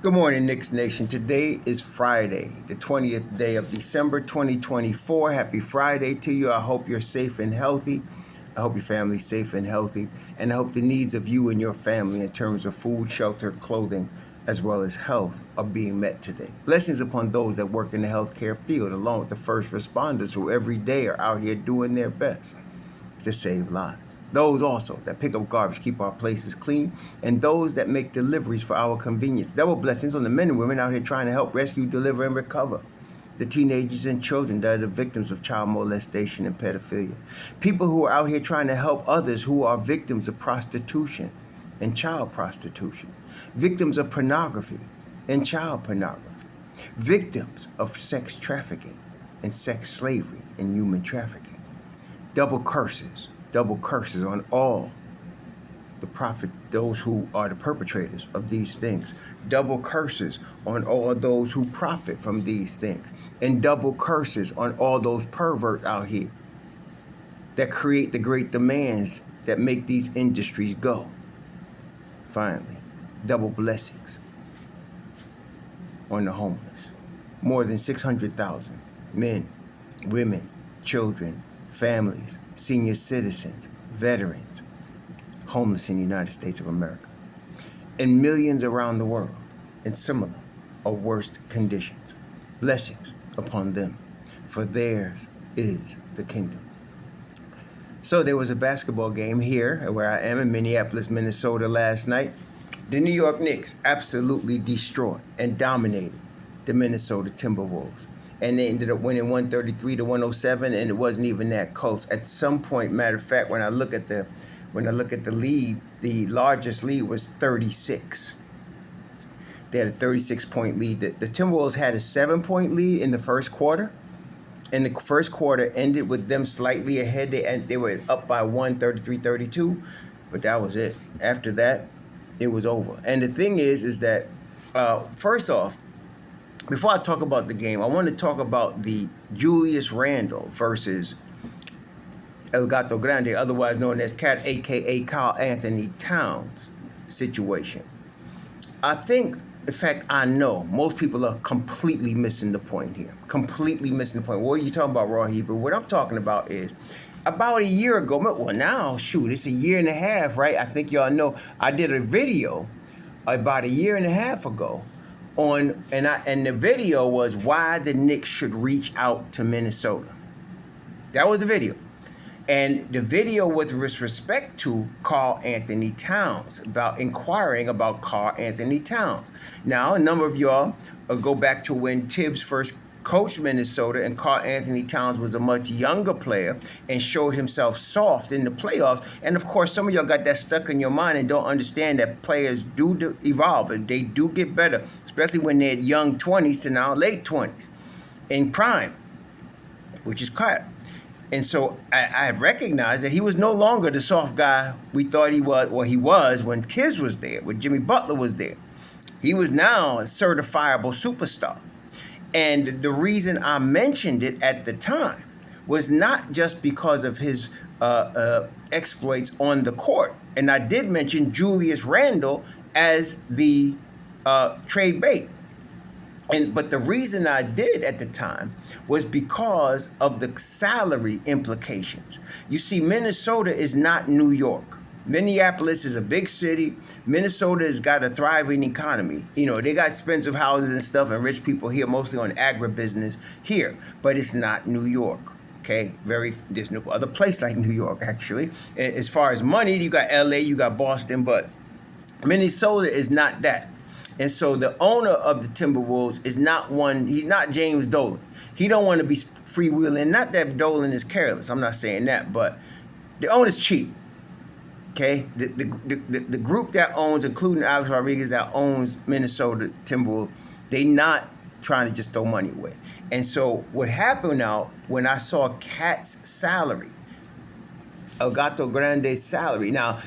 Good morning, Knicks Nation. Today is Friday, the 20th day of December 2024. Happy Friday to you. I hope you're safe and healthy. I hope your family's safe and healthy. And I hope the needs of you and your family in terms of food, shelter, clothing, as well as health are being met today. Blessings upon those that work in the healthcare field, along with the first responders who every day are out here doing their best to save lives. Those also that pick up garbage, keep our places clean, and those that make deliveries for our convenience. Double blessings on the men and women out here trying to help rescue, deliver, and recover the teenagers and children that are the victims of child molestation and pedophilia. People who are out here trying to help others who are victims of prostitution and child prostitution, victims of pornography and child pornography, victims of sex trafficking and sex slavery and human trafficking. Double curses on all those who are the perpetrators of these things. Double curses on all those who profit from these things. And double curses on all those perverts out here that create the great demands that make these industries go. Finally, double blessings on the homeless. More than 600,000 men, women, children, families, senior citizens, veterans, homeless in the United States of America, and millions around the world in similar or worse conditions. Blessings upon them, for theirs is the kingdom. So there was a basketball game here where I am in Minneapolis, Minnesota last night. The New York Knicks absolutely destroyed and dominated the Minnesota Timberwolves. And they ended up winning 133-107, and it wasn't even that close. At some point, matter of fact, when I look at the lead, the largest lead was 36. They had a 36-point lead. The Timberwolves had a 7-point lead in the first quarter, and the first quarter ended with them slightly ahead. They were up by 133-32, but that was it. After that, it was over. And the thing is that first off, before I talk about the game, I want to talk about the Julius Randle versus El Gato Grande, otherwise known as Cat, a.k.a. Karl Anthony Towns situation. I think, in fact, I know most people are completely missing the point here. Completely missing the point. What are you talking about, Raw Hebrew? What I'm talking about is about a year ago, well, now, shoot, it's a year and a half, right? I think y'all know I did a video about a year and a half ago and the video was why the Knicks should reach out to Minnesota. That was the video. And the video with respect to Karl Anthony Towns, about inquiring about Karl Anthony Towns. Now, a number of y'all go back to when Tibbs first coached Minnesota and Karl Anthony Towns was a much younger player and showed himself soft in the playoffs. And of course, some of y'all got that stuck in your mind and don't understand that players do evolve and they do get better, especially when they're young 20s to now late 20s in prime, which is Karl. And so I recognized that he was no longer the soft guy we thought he was, or he was when Kiz was there, when Jimmy Butler was there. He was now a certifiable superstar. And the reason I mentioned it at the time was not just because of his exploits on the court. And I did mention Julius Randle as the trade bait. But the reason I did at the time was because of the salary implications. You see, Minnesota is not New York. Minneapolis is a big city. Minnesota has got a thriving economy. You know, they got expensive houses and stuff, and rich people here, mostly on agribusiness here. But it's not New York, okay? There's no other place like New York, actually. As far as money, you got LA, you got Boston, but Minnesota is not that. And so the owner of the Timberwolves is he's not James Dolan. He don't want to be freewheeling. Not that Dolan is careless, I'm not saying that, but the owner's cheap. Okay, the group that owns, including Alex Rodriguez, that owns Minnesota Timberwolves, they not trying to just throw money away. And so what happened now, when I saw Cat's salary, El Gato Grande's salary. Now,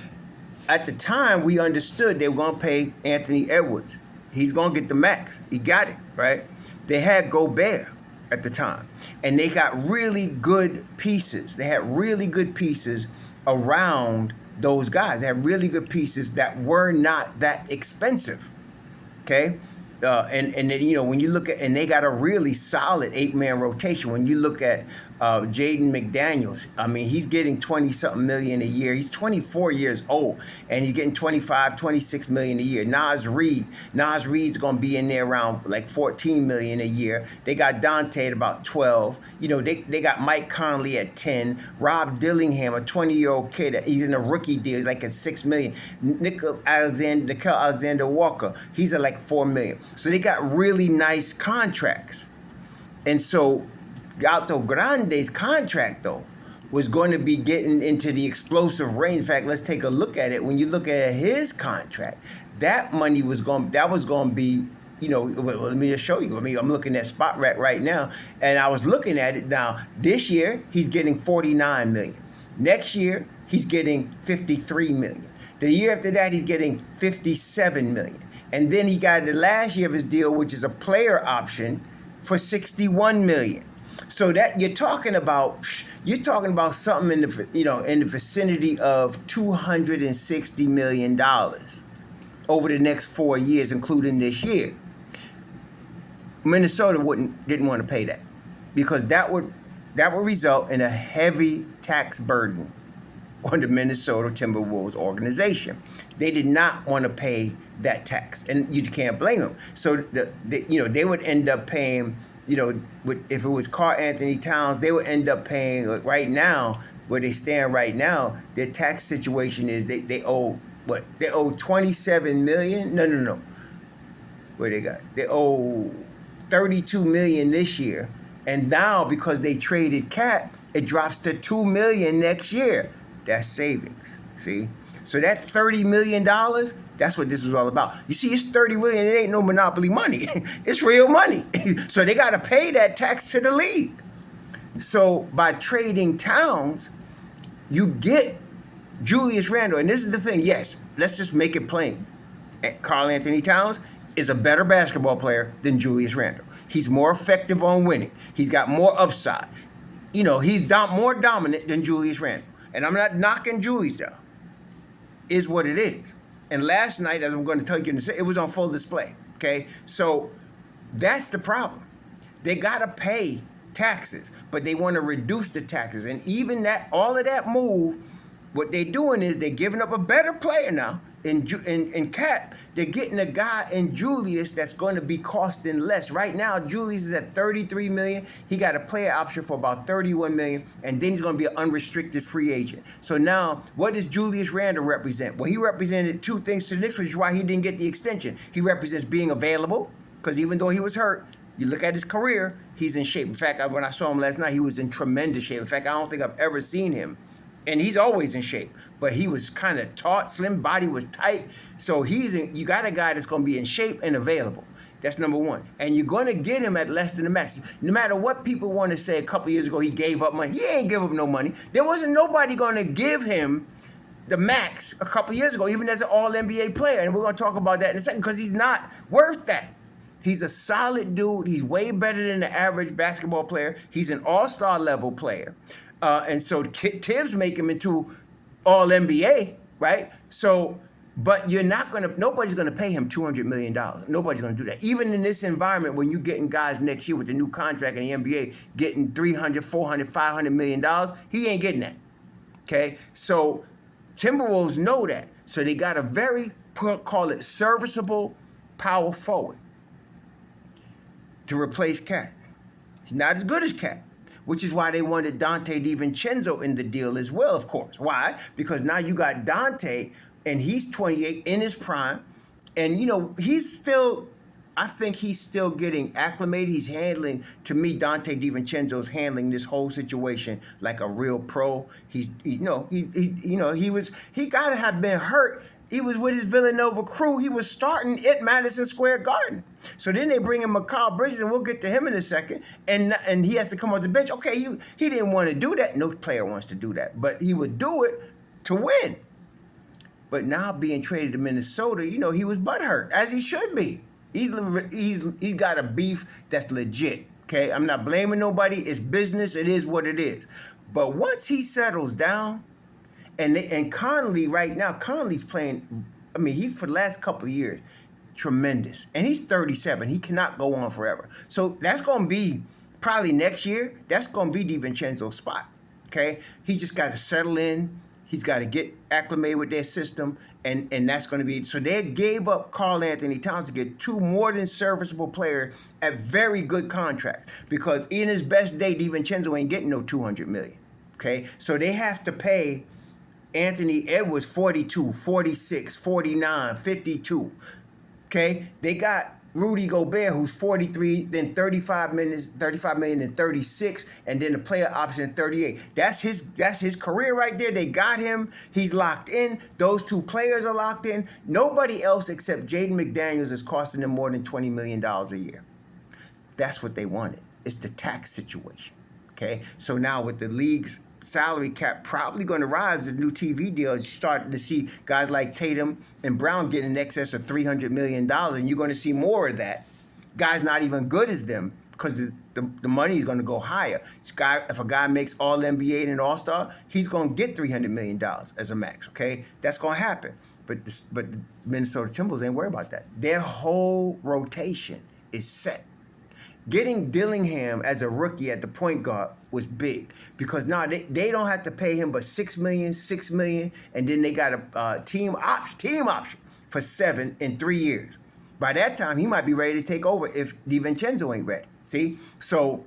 at the time, we understood they were going to pay Anthony Edwards. He's going to get the max. He got it, right? They had Gobert at the time, and they got really good pieces. They had really good pieces around those guys. They had really good pieces that were not that expensive. Okay. And then, when you look at, and they got a really solid 8-man rotation. When you look at Jaden McDaniels, I mean, he's getting 20-something million a year. He's 24 years old, and he's getting 25, 26 million a year. Nas Reed's going to be in there around like 14 million a year. They got Donte at about 12. They got Mike Conley at 10. Rob Dillingham, a 20-year-old kid, he's in a rookie deal. He's like at 6 million. Nickel Alexander Walker, he's at like 4 million. So they got really nice contracts. And so Gato Grande's contract, though, was going to be getting into the explosive range. In fact, let's take a look at it. When you look at his contract, that money was going to be, let me just show you. I mean, I'm looking at Spot Rack right now, and I was looking at it now. This year, he's getting 49 million. Next year, he's getting 53 million. The year after that, he's getting 57 million. And then he got the last year of his deal, which is a player option, for 61 million. So that you're talking about something in the vicinity of $260 million over the next 4 years, including this year. Minnesota didn't want to pay that, because that would result in a heavy tax burden on the Minnesota Timberwolves organization. They did not want to pay that tax, and you can't blame them. So they would end up paying, if it was Karl Anthony Towns, they would end up paying, like right now, where they stand right now, their tax situation is they owe what? They owe 27 million. No. They owe 32 million this year, and now because they traded Cat, it drops to 2 million next year. That's savings. See? So that $30 million, that's what this was all about. You see, it's 30 million. It ain't no monopoly money. It's real money. So they got to pay that tax to the league. So by trading Towns, you get Julius Randle. And this is the thing. Yes, let's just make it plain. Karl Anthony Towns is a better basketball player than Julius Randle. He's more effective on winning. He's got more upside. He's more dominant than Julius Randle. And I'm not knocking Julius down. Is what it is. And last night, as I'm going to tell you, it was on full display. Okay? So that's the problem. They got to pay taxes, but they want to reduce the taxes. And even all of that move, what they're doing is they're giving up a better player now. In Cat, they're getting a guy in Julius that's going to be costing less. Right now, Julius is at 33 million. He got a player option for about 31 million, and then he's going to be an unrestricted free agent. So now, what does Julius Randle represent? Well, he represented two things to the Knicks, which is why he didn't get the extension. He represents being available, because even though he was hurt, you look at his career, he's in shape. In fact, when I saw him last night, he was in tremendous shape. In fact, I don't think I've ever seen him. And he's always in shape, but he was kind of taut, slim body was tight. So you got a guy that's going to be in shape and available. That's number one. And you're going to get him at less than the max. No matter what people want to say, a couple years ago, he gave up money. He ain't give up no money. There wasn't nobody going to give him the max a couple years ago, even as an all-NBA player. And we're going to talk about that in a second, because he's not worth that. He's a solid dude. He's way better than the average basketball player. He's an all-star level player. And so Tibbs make him into all-NBA, right? So, but nobody's going to pay him $200 million. Nobody's going to do that. Even in this environment, when you're getting guys next year with the new contract in the NBA getting $300, $400, $500 million, he ain't getting that, okay? So Timberwolves know that. So they got a call it serviceable power forward to replace Cat. He's not as good as Cat, which is why they wanted Donte DiVincenzo in the deal as well, of course. Why? Because now you got Donte, and he's 28 in his prime, and I think he's still getting acclimated. He's handling, to me, Donte DiVincenzo's handling this whole situation like a real pro. He got to have been hurt. He was with his Villanova crew. He was starting at Madison Square Garden. So then they bring in Mikal Bridges, and we'll get to him in a second. And he has to come off the bench. Okay, he didn't want to do that. No player wants to do that. But he would do it to win. But now being traded to Minnesota, he was butthurt, as he should be. He's got a beef that's legit. Okay, I'm not blaming nobody. It's business. It is what it is. But once he settles down, and Conley right now, Conley's playing, for the last couple of years, tremendous. And he's 37. He cannot go on forever. So that's going to be probably next year. That's going to be DiVincenzo's spot. Okay? He just got to settle in. He's got to get acclimated with their system. And that's going to be... So they gave up Karl Anthony Towns to get two more than serviceable players at very good contracts. Because in his best day, DiVincenzo ain't getting no $200 million. Okay? So they have to pay Anthony Edwards 42, 46, 49, 52. Okay? They got Rudy Gobert, who's 43, then 35 million, then 36, and then the player option 38. That's his career right there. They got him. He's locked in. Those two players are locked in. Nobody else except Jaden McDaniels is costing them more than $20 million a year. That's what they wanted. It's the tax situation. Okay? So now with the league's salary cap probably going to rise with the new TV deals, you're starting to see guys like Tatum and Brown getting in excess of $300 million, and you're going to see more of that. Guys not even good as them, because the money is going to go higher. If a guy makes All-NBA and All-Star, he's going to get $300 million as a max, okay? That's going to happen. But the Minnesota Timberwolves ain't worried about that. Their whole rotation is set. Getting Dillingham as a rookie at the point guard was big, because now they don't have to pay him but $6 million, and then they got a team option for $7 million in 3 years. By that time, he might be ready to take over if DiVincenzo ain't ready. See? So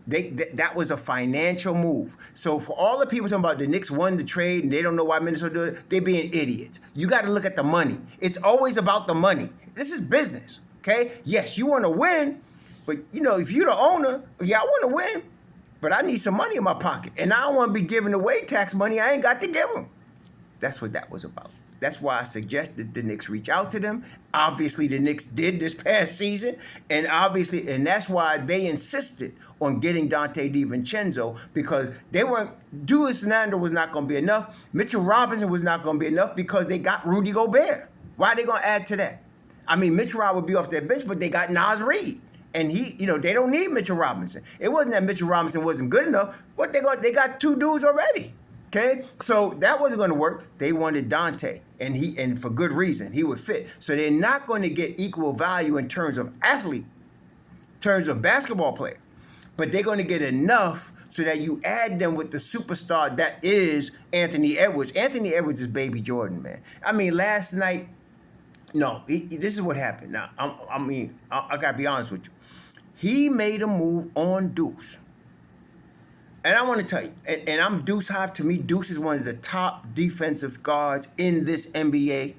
that was a financial move. So for all the people talking about the Knicks won the trade and they don't know why Minnesota did it, they're being idiots. You got to look at the money. It's always about the money. This is business, okay? Yes, you want to win, but, if you're the owner, yeah, I want to win, but I need some money in my pocket. And I don't want to be giving away tax money I ain't got to give them. That's what that was about. That's why I suggested the Knicks reach out to them. Obviously, the Knicks did this past season. And that's why they insisted on getting Donte DiVincenzo, because Julius Randle was not going to be enough. Mitchell Robinson was not going to be enough, because they got Rudy Gobert. Why are they going to add to that? I mean, Mitchell Robinson would be off their bench, but they got Naz Reid. And they don't need Mitchell Robinson. It wasn't that Mitchell Robinson wasn't good enough. They got two dudes already. Okay? So that wasn't going to work. They wanted Donte, and for good reason. He would fit. So they're not going to get equal value in terms of athlete, in terms of basketball player. But they're going to get enough so that you add them with the superstar that is Anthony Edwards. Anthony Edwards is baby Jordan, man. I mean, last night, this is what happened. Now, I got to be honest with you. He made a move on Deuce. And I want to tell you, and I'm Deuce Hive. To me, Deuce is one of the top defensive guards in this NBA.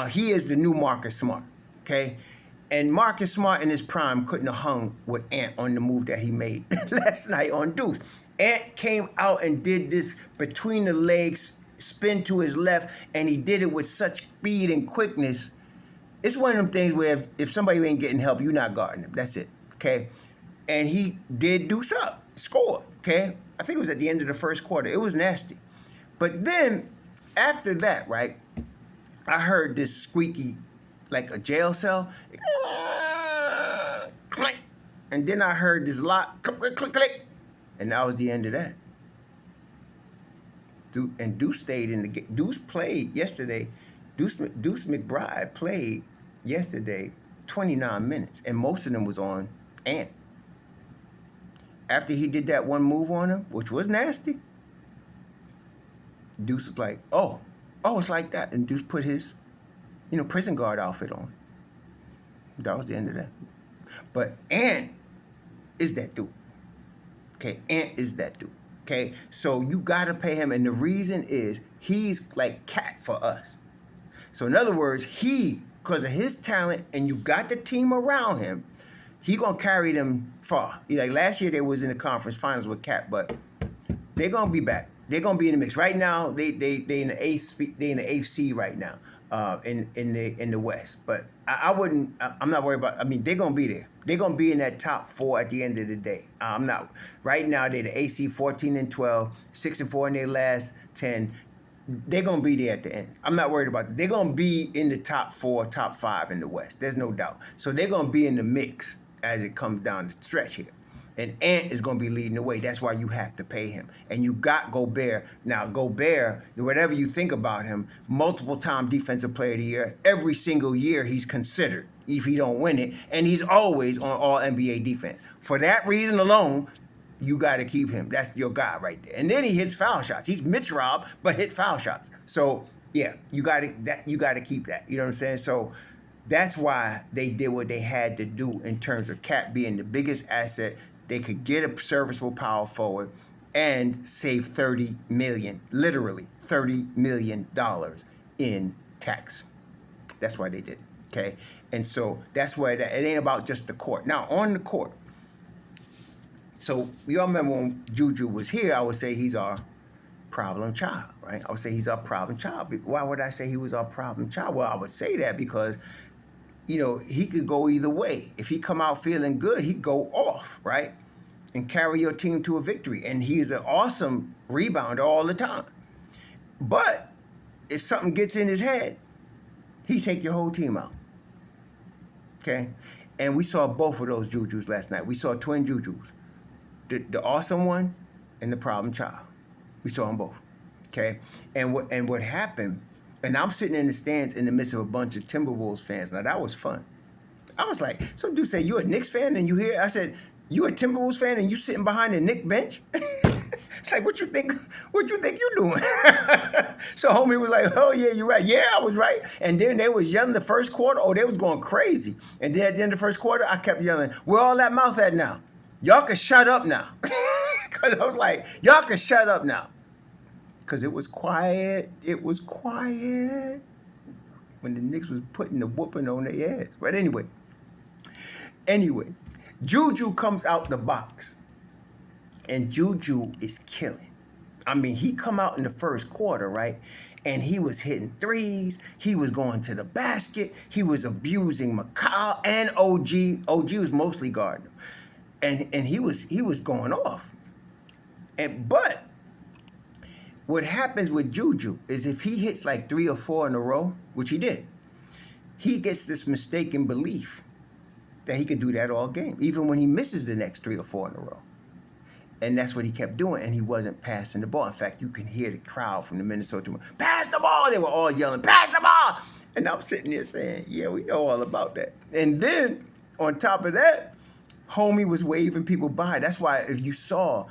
He is the new Marcus Smart, okay? And Marcus Smart in his prime couldn't have hung with Ant on the move that he made last night on Deuce. Ant came out and did this between the legs, spin to his left, and he did it with such speed and quickness. It's one of them things where if somebody ain't getting help, you're not guarding them. That's it, okay? And he did Deuce up, scored, okay? I think it was at the end of the first quarter. It was nasty. But then, after that, right, I heard this squeaky, like a jail cell, click, and then I heard this lock, click, click, click, click, and that was the end of that. And Deuce stayed in the game. Deuce played yesterday. Deuce McBride played yesterday 29 minutes, and most of them was on Ant. After he did that one move on him, which was nasty, Deuce was like, oh, it's like that. And Deuce put his, prison guard outfit on. That was the end of that. But Ant is that dude. Okay, Ant is that dude. Okay, so you got to pay him. And the reason is he's like Cat for us. So in other words, because of his talent, and you got the team around him, he going to carry them far. Like last year, they was in the conference finals with Cat, but they're going to be back. They're going to be in the mix. Right now, they in the eighth seed right now in the West. But I'm not worried about, they're going to be there. They're going to be in that top four at the end of the day. I'm not. Right now, they're the AC 14-12, 6-4 in their last 10. They're going to be there at the end. I'm not worried about that. They're going to be in the top 4, top 5 in the West. There's no doubt. So they're going to be in the mix as it comes down the stretch here. And Ant is going to be leading the way. That's why you have to pay him. And you got Gobert. Now, Gobert, whatever you think about him, multiple-time Defensive Player of the Year. Every single year he's considered if he don't win it. And he's always on All-NBA defense. For that reason alone, you got to keep him. That's your guy right there. And then he hits foul shots. He's Mitch Rob, but hit foul shots. So, yeah, you got to keep that. You know what I'm saying? So that's why they did what they had to do in terms of Cat being the biggest asset. They could get a serviceable power forward and save $30 million, literally $30 million in tax. That's why they did it, okay? And so that's why it ain't about just the court. Now, on the court, so we all remember when JuJu was here, I would say he's our problem child, right? I would say he's our problem child. Why would I say he was our problem child? Well, I would say that because, you know, he could go either way. If he come out feeling good, he'd go off, right? And carry your team to a victory. And he's an awesome rebounder all the time. But if something gets in his head, he take your whole team out. Okay? And we saw both of those JuJus last night. We saw twin JuJus. The awesome one and the problem child. We saw them both. Okay? And what happened, and I'm sitting in the stands in the midst of a bunch of Timberwolves fans. Now, that was fun. I was like, some dude said, you a Knicks fan? And you here? I said, you a Timberwolves fan and you sitting behind the Knicks bench? It's like, what you think you doing? So homie was like, oh yeah, you're right. Yeah, I was right. And then they was yelling the first quarter. Oh, they was going crazy. And then at the end of the first quarter, I kept yelling, where all that mouth at now? Y'all can shut up now. Because I was like, y'all can shut up now. Because it was quiet. It was quiet when the Knicks was putting the whooping on their ass. But anyway, JuJu comes out the box, and JuJu is killing. I mean, he come out in the first quarter, right? And he was hitting threes. He was going to the basket. He was abusing McCall and OG. OG was mostly guarding him. And he was going off. But what happens with JuJu is if he hits like 3 or 4 in a row, which he did, he gets this mistaken belief that he could do that all game, even when he misses the next 3 or 4 in a row. And that's what he kept doing, and he wasn't passing the ball. In fact, you can hear the crowd from the Minnesota Timberwolves, pass the ball! They were all yelling, pass the ball! And I'm sitting there saying, yeah, we know all about that. And then, on top of that, homie was waving people by. That's why if you saw,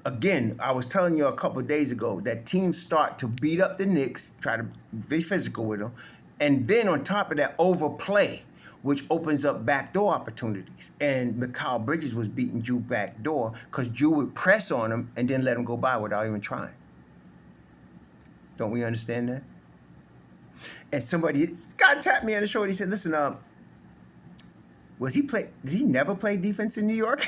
again, I was telling you a couple of days ago that teams start to beat up the Knicks, try to be physical with them, and then on top of that, overplay, which opens up backdoor opportunities. And Mikal Bridges was beating Ju backdoor because Ju would press on him and then let him go by without even trying. Don't we understand that? And somebody, God tapped me on the shoulder. He said, listen, did he never play defense in New York?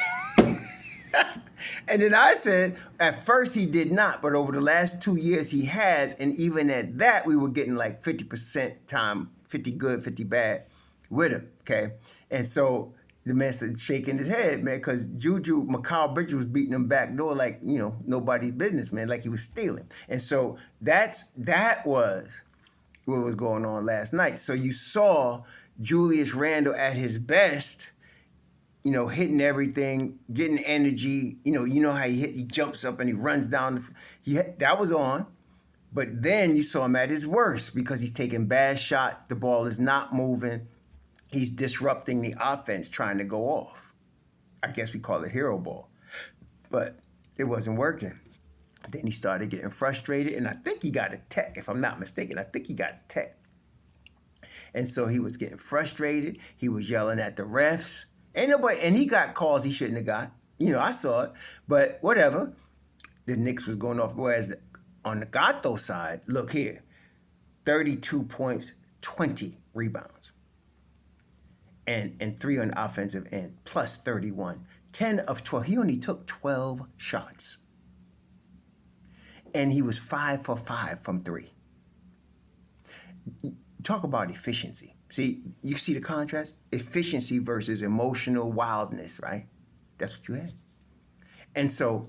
And then I said, at first he did not, but over the last 2 years he has, and even at that, we were getting like 50% time, 50 good, 50 bad with him, okay? And so the man said, shaking his head, man, because JuJu, Mikal Bridges was beating him back door like, you know, nobody's business, man, like he was stealing. And so that was what was going on last night. So you saw Julius Randle at his best, you know, hitting everything, getting energy. You know how he jumps up and he runs down. That was on. But then you saw him at his worst because he's taking bad shots. The ball is not moving. He's disrupting the offense, trying to go off. I guess we call it hero ball. But it wasn't working. Then he started getting frustrated, and I think he got a tech, if I'm not mistaken. I think he got a tech. And so he was getting frustrated. He was yelling at the refs. And he got calls he shouldn't have got. You know, I saw it. But whatever. The Knicks was going off. Whereas on the Gato side, look here. 32 points, 20 rebounds. And 3 on the offensive end, plus 31. 10 of 12. He only took 12 shots. And he was 5 for 5 from 3. Talk about efficiency. See, you see the contrast? Efficiency versus emotional wildness, right? That's what you had. And so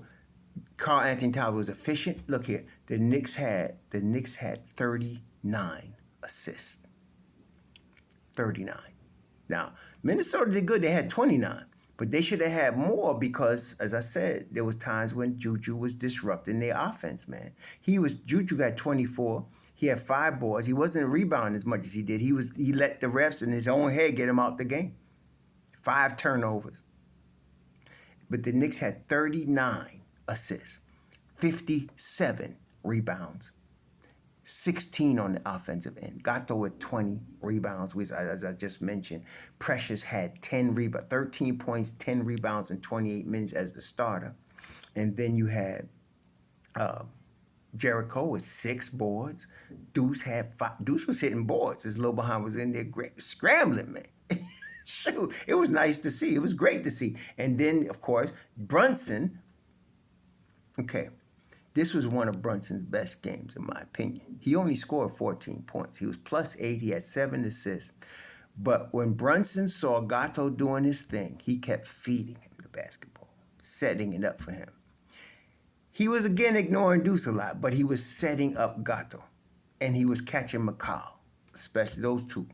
Karl Anthony Towns was efficient. Look here, the Knicks had 39 assists. 39. Now, Minnesota did good. They had 29. But they should have had more because, as I said, there was times when JuJu was disrupting their offense, man. JuJu got 24. He had 5 boards. He wasn't rebounding as much as he did. He let the refs in his own head get him out the game. 5 turnovers. But the Knicks had 39 assists, 57 rebounds, 16 on the offensive end. Gato with 20 rebounds, which, as I just mentioned. Precious had 13 points, 10 rebounds in 28 minutes as the starter. And then you had Jericho with 6 boards. Deuce had 5. Deuce was hitting boards. His little behind was in there scrambling, man. Shoot, it was nice to see. It was great to see. And then, of course, Brunson. Okay. This was one of Brunson's best games, in my opinion. He only scored 14 points. He was +8. He had 7 assists. But when Brunson saw Gato doing his thing, he kept feeding him the basketball, setting it up for him. He was, again, ignoring Deuce a lot, but he was setting up Gato. And he was catching Karl, especially those two.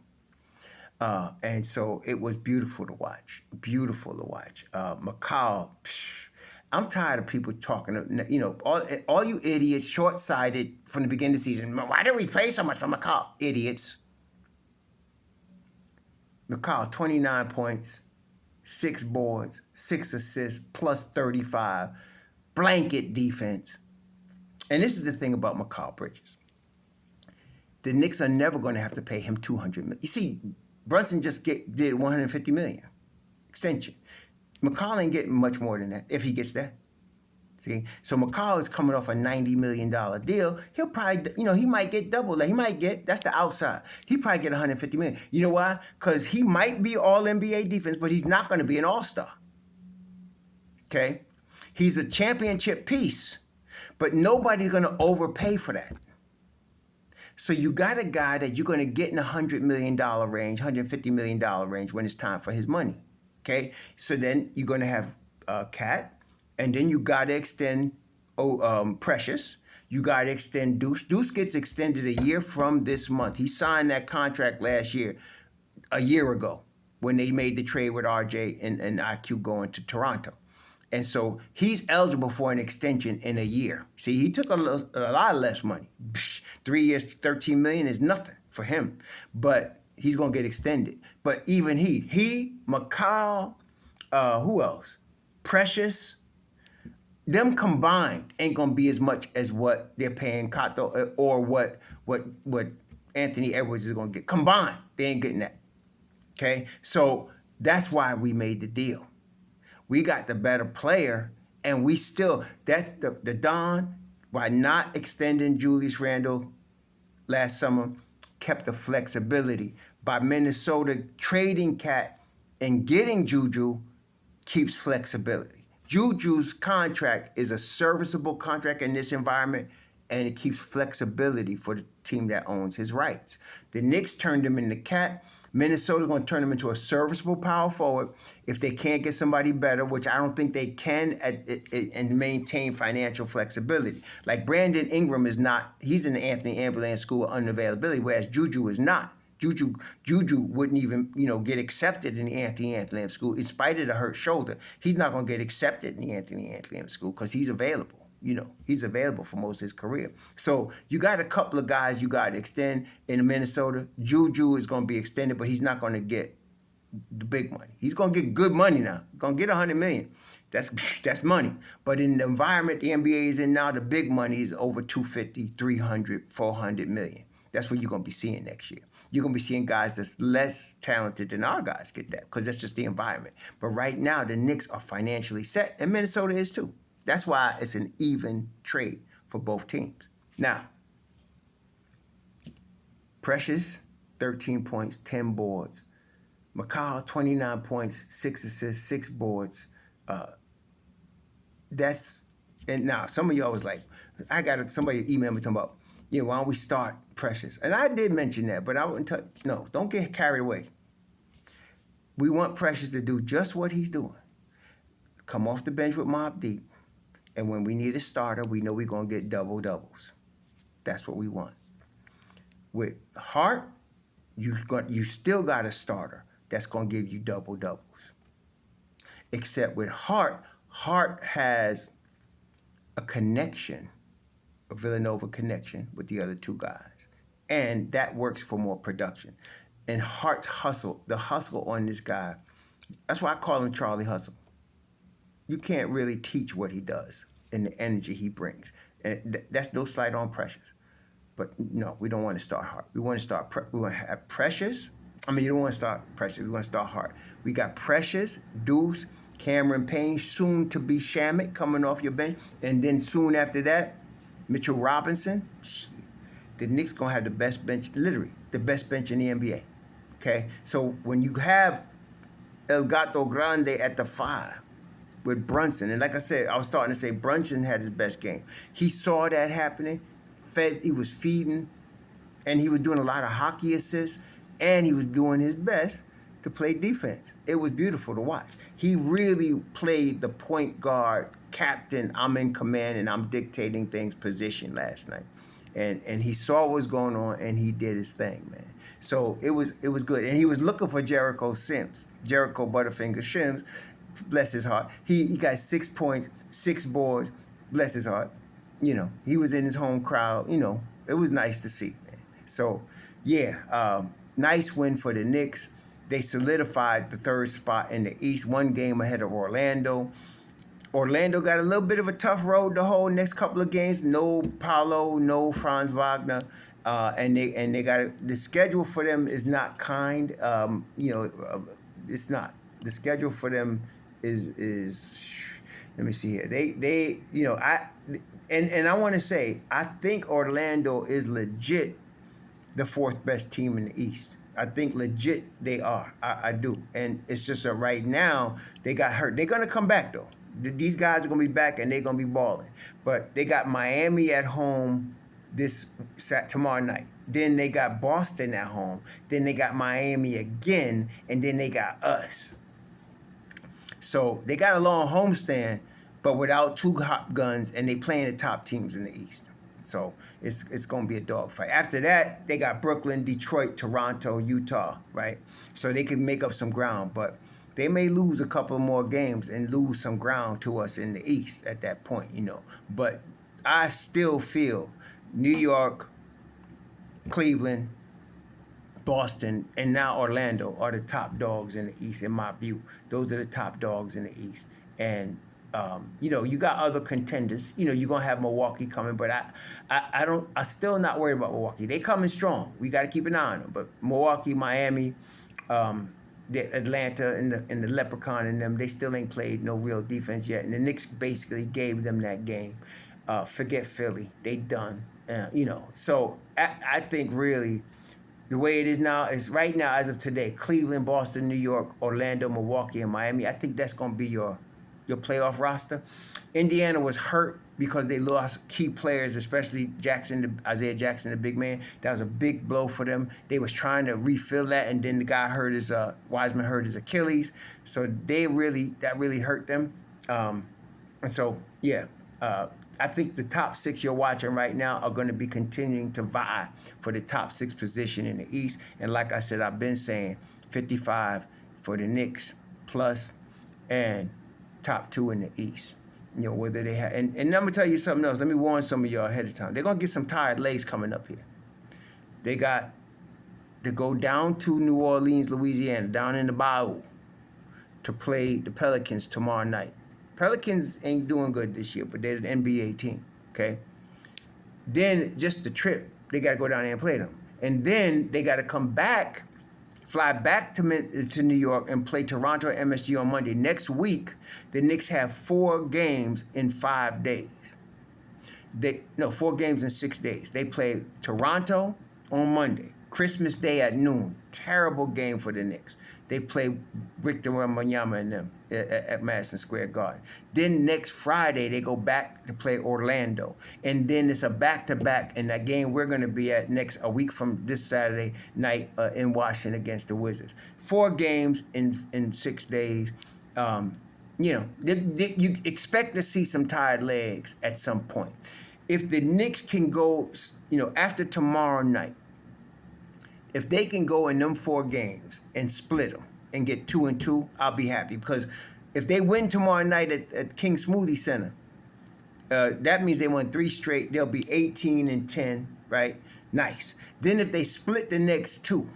And so it was beautiful to watch. Beautiful to watch. Karl, I'm tired of people talking, all you idiots, short-sighted from the beginning of the season. Why did we play so much for Karl? Idiots. Karl, 29 points, 6 boards, 6 assists, +35, blanket defense. And this is the thing about Mikal Bridges. The Knicks are never going to have to pay him $200 million. You see, Brunson just did $150 million extension. Mikal ain't getting much more than that, if he gets that. See? So Mikal is coming off a $90 million deal. He'll probably, he might get double that. That's the outside. He probably get $150 million. You know why? Because he might be all NBA defense, but he's not going to be an all-star. Okay? He's a championship piece, but nobody's going to overpay for that. So you got a guy that you're going to get in the $100 million range, $150 million range when it's time for his money. Okay, so then you're going to have Cat, and then you got to extend Precious. You got to extend Deuce. Deuce gets extended a year from this month. He signed that contract last year, a year ago, when they made the trade with RJ and IQ going to Toronto. And so he's eligible for an extension in a year. See, he took a lot less money. 3 years, $13 million is nothing for him. But he's going to get extended. But even Mikal, who else? Precious, them combined ain't going to be as much as what they're paying Gato or what Anthony Edwards is going to get. Combined, they ain't getting that. Okay? So that's why we made the deal. We got the better player, and we still, that's the Don, by not extending Julius Randle last summer, kept the flexibility. By Minnesota trading Cat and getting JuJu, keeps flexibility. JuJu's contract is a serviceable contract in this environment, and it keeps flexibility for the team that owns his rights. The Knicks turned him into Cat. Minnesota's going to turn him into a serviceable power forward if they can't get somebody better, which I don't think they can, and maintain financial flexibility. Like Brandon Ingram is not, he's in the Anthony Ambulance School of Unavailability, whereas JuJu is not. JuJu wouldn't even, get accepted in the Anthony Ambulance School in spite of the hurt shoulder. He's not going to get accepted in the Anthony Ambulance School because he's available. He's available for most of his career. So you got a couple of guys you got to extend in Minnesota. JuJu is going to be extended, but he's not going to get the big money. He's going to get good money now. He's going to get $100 million. That's money. But in the environment the NBA is in now, the big money is over $250, $300, $400 million. That's what you're going to be seeing next year. You're going to be seeing guys that's less talented than our guys get that because that's just the environment. But right now, the Knicks are financially set, and Minnesota is too. That's why it's an even trade for both teams. Now, Precious, 13 points, 10 boards. Mikal, 29 points, 6 assists, 6 boards. And now some of y'all was like, I got somebody email me talking about, why don't we start Precious? And I did mention that, but I wouldn't touch. No, don't get carried away. We want Precious to do just what he's doing. Come off the bench with Mobb Deep. And when we need a starter, we know we're going to get double-doubles. That's what we want. With Hart, you still got a starter that's going to give you double-doubles. Except with Hart, Hart has a connection, a Villanova connection with the other two guys. And that works for more production. And Hart's hustle, the hustle on this guy, that's why I call him Charlie Hustle. You can't really teach what he does and the energy he brings. And that's no slight on Precious. But no, we don't want to start Hart. We want to start, we want to have Precious. I mean, you don't want to start Precious. We want to start Hart. We got Precious, Deuce, Cameron Payne, soon to be Shamet coming off your bench. And then soon after that, Mitchell Robinson. The Knicks going to have the best bench, literally, the best bench in the NBA. Okay? So when you have El Gato Grande at the 5 with Brunson, and like I said, I was starting to say Brunson had his best game. He saw that happening, he was feeding, and he was doing a lot of hockey assists, and he was doing his best to play defense. It was beautiful to watch. He really played the point guard, captain, I'm in command and I'm dictating things position last night. And he saw what was going on and he did his thing, man. So it was good. And he was looking for Jericho Sims. Jericho Butterfinger Sims, bless his heart. He got 6 points, 6 boards, bless his heart. You know, he was in his home crowd. You know, it was nice to see, man. So, yeah, nice win for the Knicks. They solidified the 3rd spot in the East, 1 game ahead of Orlando. Orlando got a little bit of a tough road the whole next couple of games. No Paolo, no Franz Wagner, and they got the schedule for them is not kind. It's not. The schedule for them is let me see here. They I want to say I think Orlando is legit the 4th best team in the East. I think legit they are. I do. And it's just that right now they got hurt. They're going to come back, though. These guys are going to be back, and they're going to be balling. But they got Miami at home tomorrow night. Then they got Boston at home. Then they got Miami again, and then they got us. So they got a long homestand, but without 2 hot guns, and they playing the top teams in the East. So it's going to be a dogfight. After that, they got Brooklyn, Detroit, Toronto, Utah, right? So they can make up some ground, but they may lose a couple more games and lose some ground to us in the East at that point, you know. But I still feel New York, Cleveland, Boston, and now Orlando are the top dogs in the East, in my view. Those are the top dogs in the East. And you got other contenders. You know, you're gonna have Milwaukee coming, but I'm still not worried about Milwaukee. They coming strong. We got to keep an eye on them. But Milwaukee, Miami, the Atlanta, and the Leprechaun and them, they still ain't played no real defense yet. And the Knicks basically gave them that game. Forget Philly, they done. So I think really the way it is now is right now as of today, Cleveland, Boston, New York, Orlando, Milwaukee, and Miami. I think that's gonna be your playoff roster. Indiana was hurt because they lost key players, especially Isaiah Jackson, the big man. That was a big blow for them. They was trying to refill that, and then the guy Wiseman hurt his Achilles. So that really hurt them. And so, yeah, I think the top 6 you're watching right now are going to be continuing to vie for the top 6 position in the East. And like I said, I've been saying 55 for the Knicks plus, and top 2 in the East. You know, whether they have, and I'm gonna tell you something else. Let me warn some of y'all ahead of time. They're gonna get some tired legs coming up here. They got to go down to New Orleans, Louisiana, down in the Bayou, to play the Pelicans tomorrow night. Pelicans ain't doing good this year, but they're an NBA team, okay? Then just the trip, they got to go down there and play them. And then they got to come back, fly back to New York and play Toronto at MSG on Monday. Next week, the Knicks have 4 games in 5 days. 4 games in 6 days. They play Toronto on Monday, Christmas Day at noon. Terrible game for the Knicks. They play Victor Wembanyama and them at Madison Square Garden. Then next Friday, they go back to play Orlando. And then it's a back-to-back, and that game we're going to be at a week from this Saturday night in Washington against the Wizards. 4 games in 6 days. You expect to see some tired legs at some point. If the Knicks can go, after tomorrow night, if they can go in them 4 games and split them and get 2-2, I'll be happy, because If they win tomorrow night at King Smoothie Center, that means they won 3 straight. They'll be 18-10, right? Nice. Then if they split the next 2,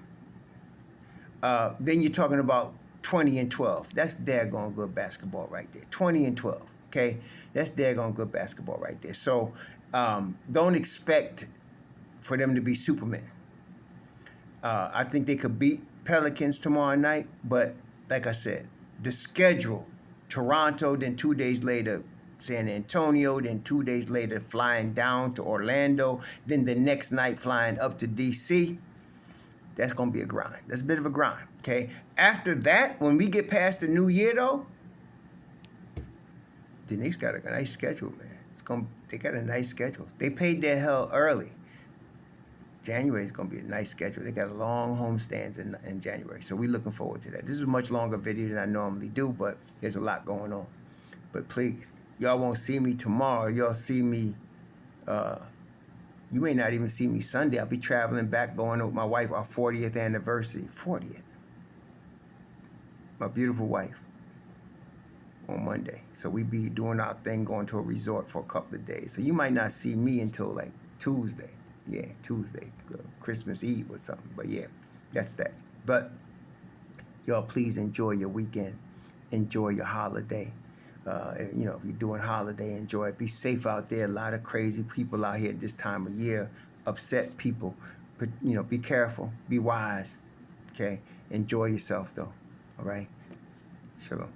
then you're talking about 20-12. That's daggone good basketball right there. 20-12. Okay, that's daggone good basketball right there. So don't expect for them to be Supermen. I think they could beat Pelicans tomorrow night, but like I said, the schedule: Toronto, then 2 days later San Antonio, then 2 days later flying down to Orlando, then the next night flying up to DC. That's going to be a grind. That's a bit of a grind, okay? After that, when we get past the new year, though, the Knicks got a nice schedule, man. They got a nice schedule. They paid their hell early. January is going to be a nice schedule. They got a long homestands in January, so we're looking forward to that. This is a much longer video than I normally do, but there's a lot going on. But please, y'all won't see me tomorrow. Y'all see me... you may not even see me Sunday. I'll be traveling back, going with my wife, our 40th anniversary. 40th. My beautiful wife. On Monday. So we be doing our thing, going to a resort for a couple of days. So you might not see me until like Tuesday. Yeah, Tuesday. Christmas Eve or something. But yeah, that's that. But y'all please enjoy your weekend. Enjoy your holiday. If you're doing holiday, enjoy it. Be safe out there. A lot of crazy people out here at this time of year. Upset people. But, be careful. Be wise. Okay? Enjoy yourself, though. All right? Shalom.